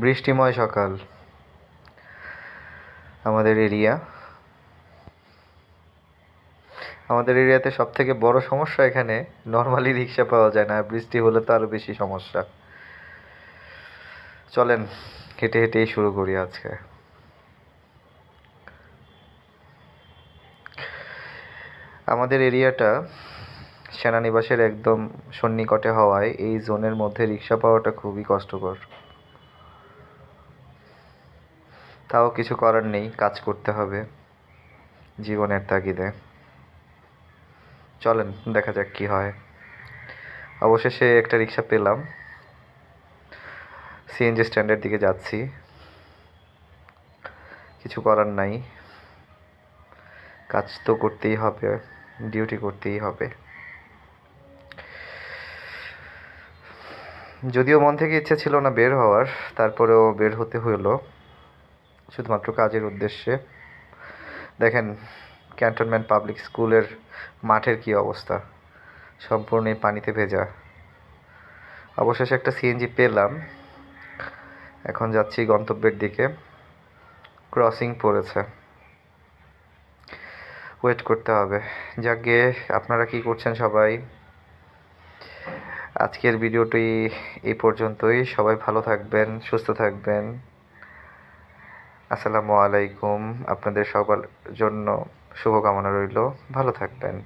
বৃষ্টিময় সকাল আমাদের এরিয়া আমাদের এরিয়াতে সব থেকে বড় সমস্যা এখানে নর্মালি রিক্সা পাওয়া যায় না, আর বৃষ্টি হলে তো আরো বেশি সমস্যা। চলেন হেঁটে হেঁটেই শুরু করি আজকে। আমাদের এরিয়াটা সেনানিবাসের একদম সন্নিকটে হওয়ায় এই জোনের মধ্যে রিক্সা পাওয়াটা খুবই কষ্টকর। তাও কিছু করার নেই, কাজ করতে হবে জীবনের তাগিদে। চলেন দেখা যাক কি হয়। অবশেষে একটা রিক্সা পেলাম, সিএনজি স্ট্যান্ডের দিকে যাচ্ছি। কিছু করার নাই, কাজ তো করতেই হবে, ডিউটি করতেই হবে। যদিও মন থেকে ইচ্ছে ছিল না বের হওয়ার, তারপরেও বের হতে হলো শুধুমাত্র কাজের উদ্দেশ্যে। দেখেন ক্যান্টনমেন্ট পাবলিক স্কুলের মাঠের কি অবস্থা, সম্পূর্ণই পানিতে ভেজা। অবশেষে একটা সিএনজি পেলাম, এখন যাচ্ছি গন্তব্যের দিকে। ক্রসিং পড়েছে, ওয়েট করতে হবে। যাক গিয়ে, আপনারা কি করছেন সবাই? আজকের ভিডিওটি এই পর্যন্তই। সবাই ভালো থাকবেন, সুস্থ থাকবেন। আসসালামু আলাইকুম। আপনাদের সবার জন্য শুভকামনা রইল। ভালো থাকবেন।